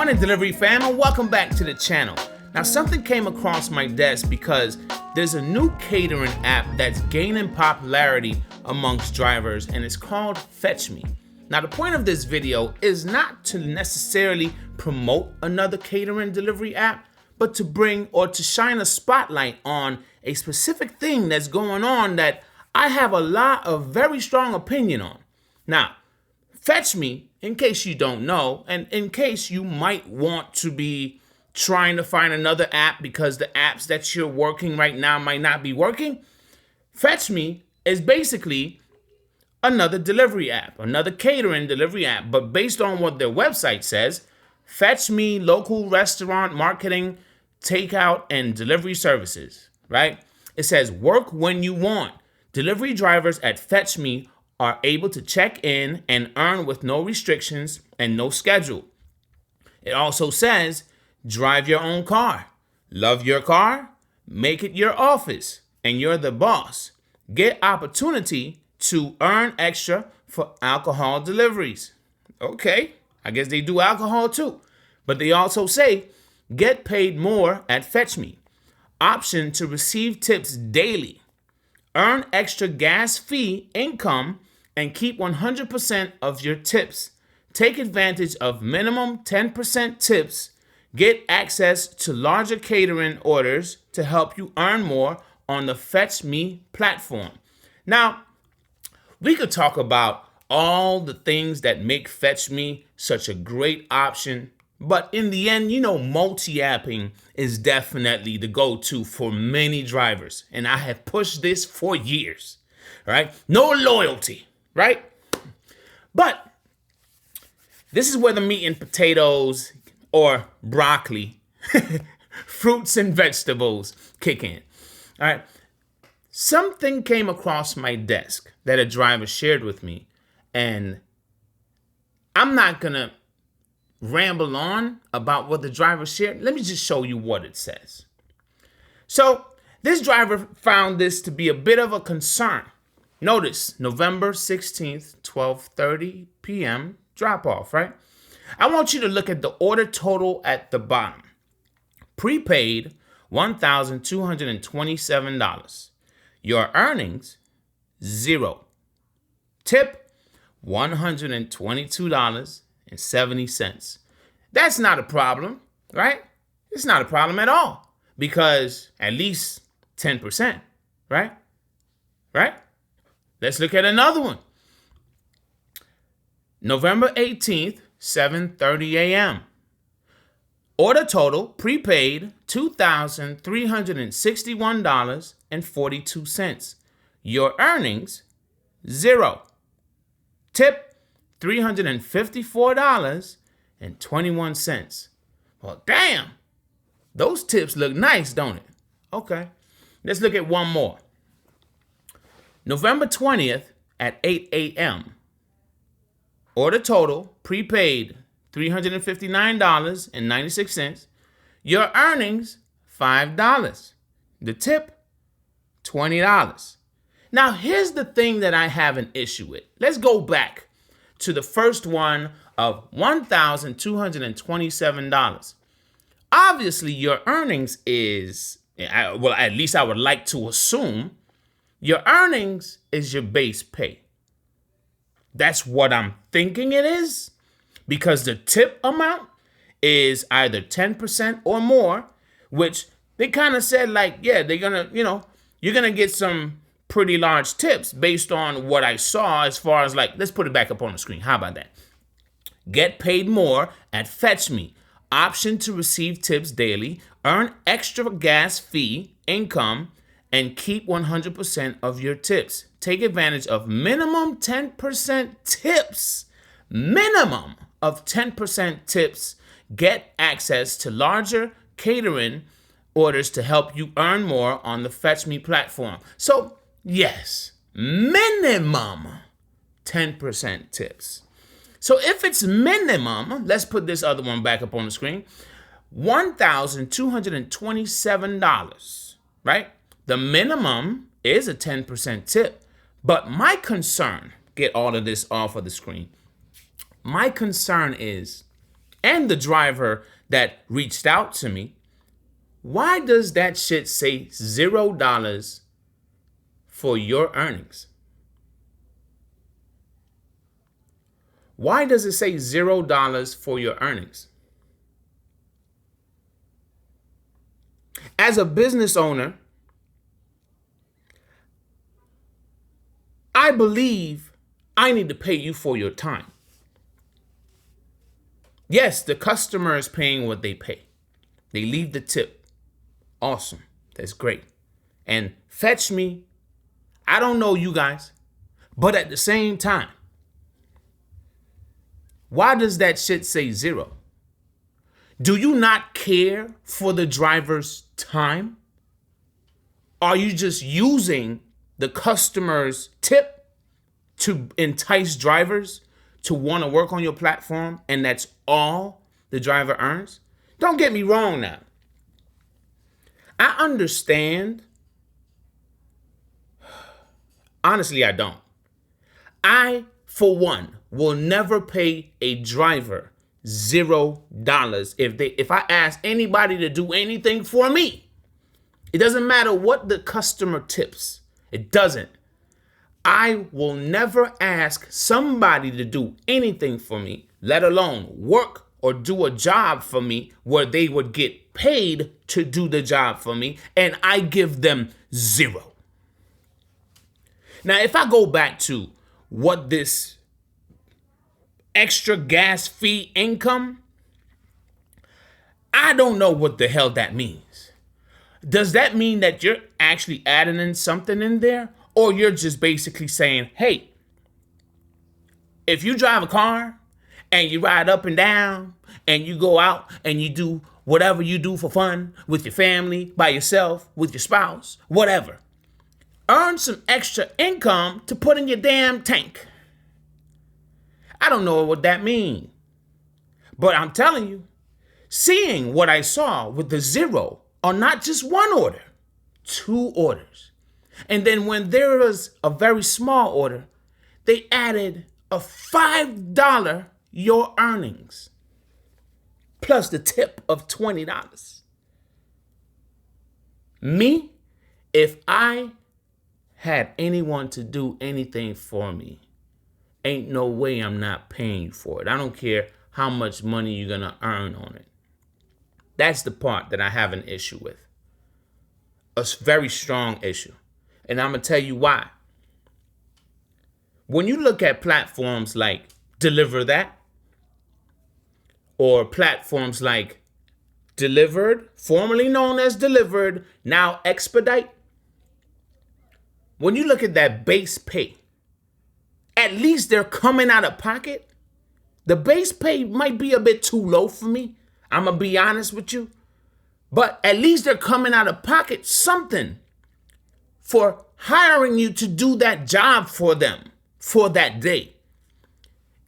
morning, delivery fam, and welcome back to the channel. Now, something came across my desk because there's a new catering app that's gaining popularity amongst drivers, and it's called Fetch Me. Now, the point of this video is not to necessarily promote another catering delivery app, but to bring or to shine a spotlight on a specific thing that's going on that I have a lot of very strong opinion on. Now, Fetch Me, in case you don't know, and in case you might want to be trying to find another app because the apps that you're working right now might not be working, Fetch Me is basically another delivery app, another catering delivery app, but based on what their website says, Fetch Me local restaurant marketing, takeout, and delivery services, right? It says work when you want. Delivery drivers at Fetch Me are able to check in and earn with no restrictions and no schedule. It also says, drive your own car. Love your car? Make it your office, and you're the boss. Get opportunity to earn extra for alcohol deliveries. Okay, I guess they do alcohol too. But they also say, get paid more at Fetch Me. Option to receive tips daily. Earn extra gas fee income and keep 100% of your tips. Take advantage of minimum 10% tips. Get access to larger catering orders to help you earn more on the Fetch Me platform. Now, we could talk about all the things that make Fetch Me such a great option, but in the end, multi-apping is definitely the go-to for many drivers, and I have pushed this for years, right? No loyalty, right? But this is where the meat and potatoes or broccoli, fruits and vegetables kick in, all right? Something came across my desk that a driver shared with me, and I'm not gonna ramble on about what the driver shared. Let me just show you what it says. So this driver found this to be a bit of a concern. Notice November 16th, 12:30 p.m. drop off, right? I want you to look at the order total at the bottom. Prepaid, $1,227. Your earnings, $0. Tip, $122.70. That's not a problem, right? It's not a problem at all because at least 10%, right? Right? Let's look at another one. November 18th, 7:30 a.m. Order total, prepaid, $2,361.42. Your earnings, $0. Tip, $354.21. Well, damn, those tips look nice, don't it? Okay, let's look at one more. November 20th at 8 a.m. Order total, prepaid, $359.96. Your earnings, $5. The tip, $20. Now, here's the thing that I have an issue with. Let's go back to the first one of $1,227. Obviously, your earnings is, well, at least I would like to assume, your earnings is your base pay. That's what I'm thinking it is, because the tip amount is either 10% or more, which they kind of said like, yeah, they're gonna, you're gonna get some pretty large tips based on what I saw as far as like, let's put it back up on the screen. How about that? Get paid more at Fetch Me. Option to receive tips daily, earn extra gas fee income, and keep 100% of your tips. Take advantage of minimum 10% tips. Minimum of 10% tips. Get access to larger catering orders to help you earn more on the Fetch Me platform. So, yes, minimum 10% tips. So if it's minimum, let's put this other one back up on the screen, $1,227, right? The minimum is a 10% tip. But my concern, get all of this off of the screen. My concern is and the driver that reached out to me, why does that shit say $0 for your earnings? Why does it say $0 for your earnings? As a business owner, I believe I need to pay you for your time. Yes, the customer is paying what they pay. They leave the tip. Awesome. That's great. And Fetch Me, I don't know you guys, but at the same time, why does that shit say 0? Do you not care for the driver's time? Are you just using the customer's tip to entice drivers to want to work on your platform, and that's all the driver earns? Don't get me wrong now. I understand. Honestly, I don't. I, for one, will never pay a driver $0 if I ask anybody to do anything for me. It doesn't matter what the customer tips. It doesn't. I will never ask somebody to do anything for me, let alone work or do a job for me where they would get paid to do the job for me, and I give them 0. Now, if I go back to what this extra gas fee income, I don't know what the hell that means. Does that mean that you're actually adding in something in there? Or you're just basically saying, hey, if you drive a car and you ride up and down and you go out and you do whatever you do for fun with your family, by yourself, with your spouse, whatever, earn some extra income to put in your damn tank. I don't know what that means. But I'm telling you, seeing what I saw with the 0 on not just one order, 2 orders. And then when there was a very small order, they added a $5 your earnings plus the tip of $20. Me, if I had anyone to do anything for me, ain't no way I'm not paying you for it. I don't care how much money you're going to earn on it. That's the part that I have an issue with. A very strong issue. And I'm going to tell you why. When you look at platforms like Deliver That, or platforms like Delivered, formerly known as Delivered, now Expedite, when you look at that base pay, at least they're coming out of pocket. The base pay might be a bit too low for me. I'm going to be honest with you. But at least they're coming out of pocket something for hiring you to do that job for them for that day.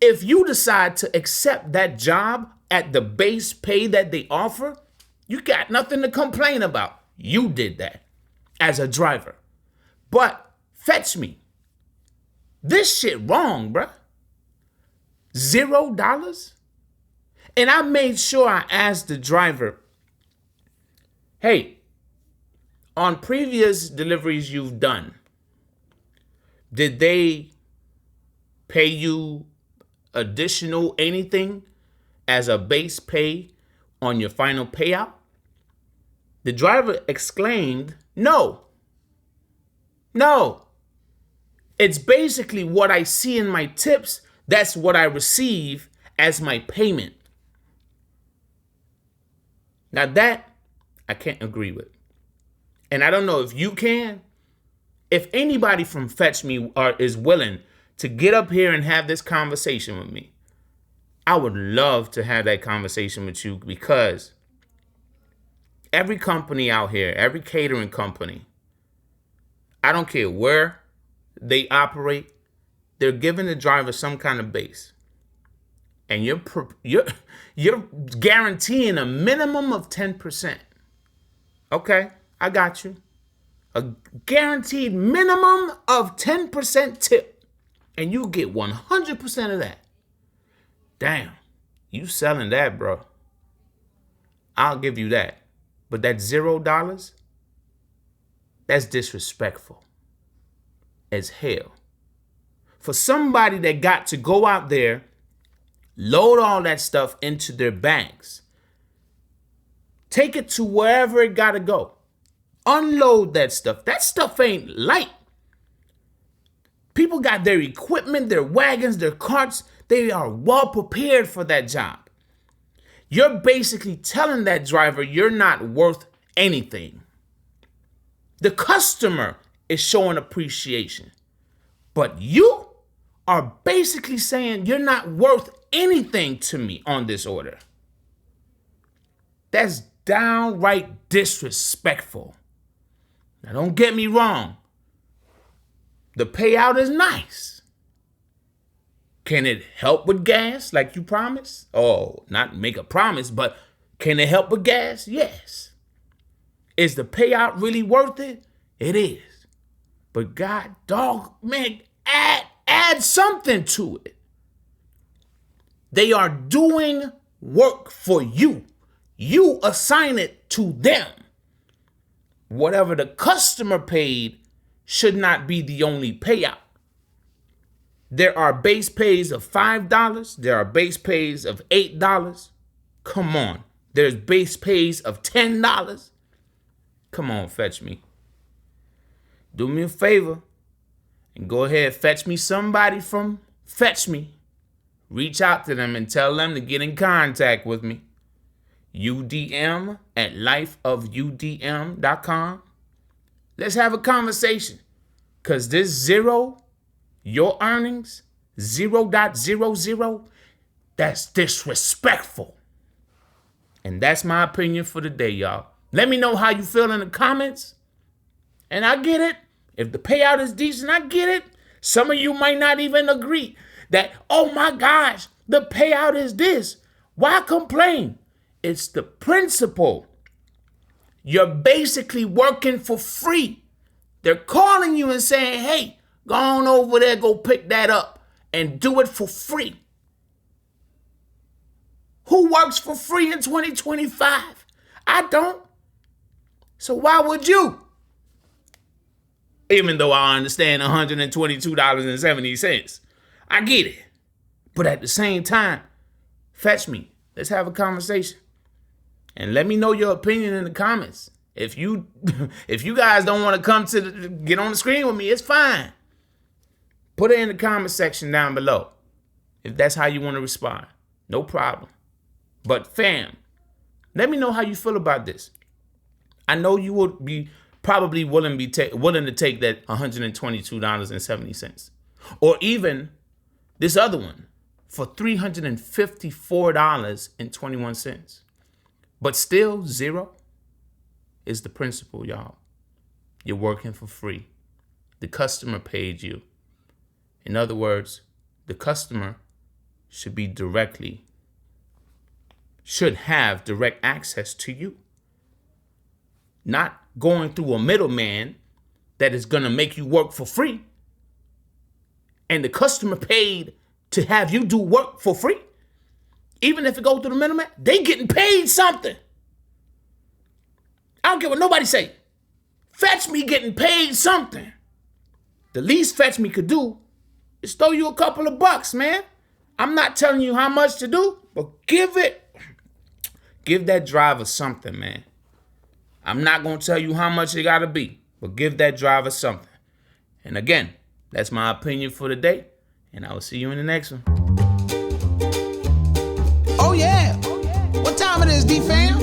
If you decide to accept that job at the base pay that they offer, you got nothing to complain about. You did that as a driver. But Fetch Me, this shit wrong, bruh. $0? And I made sure I asked the driver, hey, on previous deliveries you've done, did they pay you additional anything as a base pay on your final payout? The driver exclaimed, no. It's basically what I see in my tips. That's what I receive as my payment. Now that I can't agree with. And I don't know if you can. If anybody from Fetch Me is willing to get up here and have this conversation with me, I would love to have that conversation with you, because every company out here, every catering company, I don't care where they operate, they're giving the driver some kind of base. And you're guaranteeing a minimum of 10%. Okay, I got you. A guaranteed minimum of 10% tip. And you get 100% of that. Damn, You selling that, bro. I'll give you that. But that $0, that's disrespectful as hell. For somebody that got to go out there, load all that stuff into their bags, take it to wherever it gotta go, unload that stuff. That stuff ain't light. People got their equipment, their wagons, their carts. They are well prepared for that job. You're basically telling that driver you're not worth anything. The customer is showing appreciation, but you are basically saying you're not worth anything to me on this order. That's downright disrespectful. Now, don't get me wrong. The payout is nice. Can it help with gas like you promised? Oh, not make a promise, but can it help with gas? Yes. Is the payout really worth it? It is. But God dog, man, add something to it. They are doing work for you. You assign it to them. Whatever the customer paid should not be the only payout. There are base pays of $5. There are base pays of $8. Come on. There's base pays of $10. Come on, fetch me. Do me a favor and go ahead, fetch me somebody from Fetch Me. Reach out to them and tell them to get in contact with me. UDM@lifeofudm.com. Let's have a conversation. Because this zero, your earnings, 0.00, that's disrespectful. And that's my opinion for the day, y'all. Let me know how you feel in the comments. And I get it. If the payout is decent, I get it. Some of you might not even agree that, oh my gosh, the payout is this. Why complain? It's the principle. You're basically working for free. They're calling you and saying, hey, go on over there, go pick that up and do it for free. Who works for free in 2025? I don't. So why would you? Even though I understand $122.70. I get it. But at the same time, fetch me. Let's have a conversation. And let me know your opinion in the comments. If you guys don't want to come to get on the screen with me, it's fine. Put it in the comment section down below. If that's how you want to respond. No problem. But fam, let me know how you feel about this. I know you would be probably willing to take that $122.70. Or even this other one for $354.21. But still, zero is the principle, y'all. You're working for free. The customer paid you. In other words, the customer should have direct access to you. Not going through a middleman that is going to make you work for free. And the customer paid to have you do work for free. Even if it goes through the middleman, they getting paid something. I don't care what nobody say. Fetch Me getting paid something. The least Fetch Me could do is throw you a couple of bucks, man. I'm not telling you how much to do, but give that driver something, man. I'm not going to tell you how much it got to be, but give that driver something. And again, that's my opinion for the day, and I will see you in the next one. Oh, yeah. What time it is, D-Fam?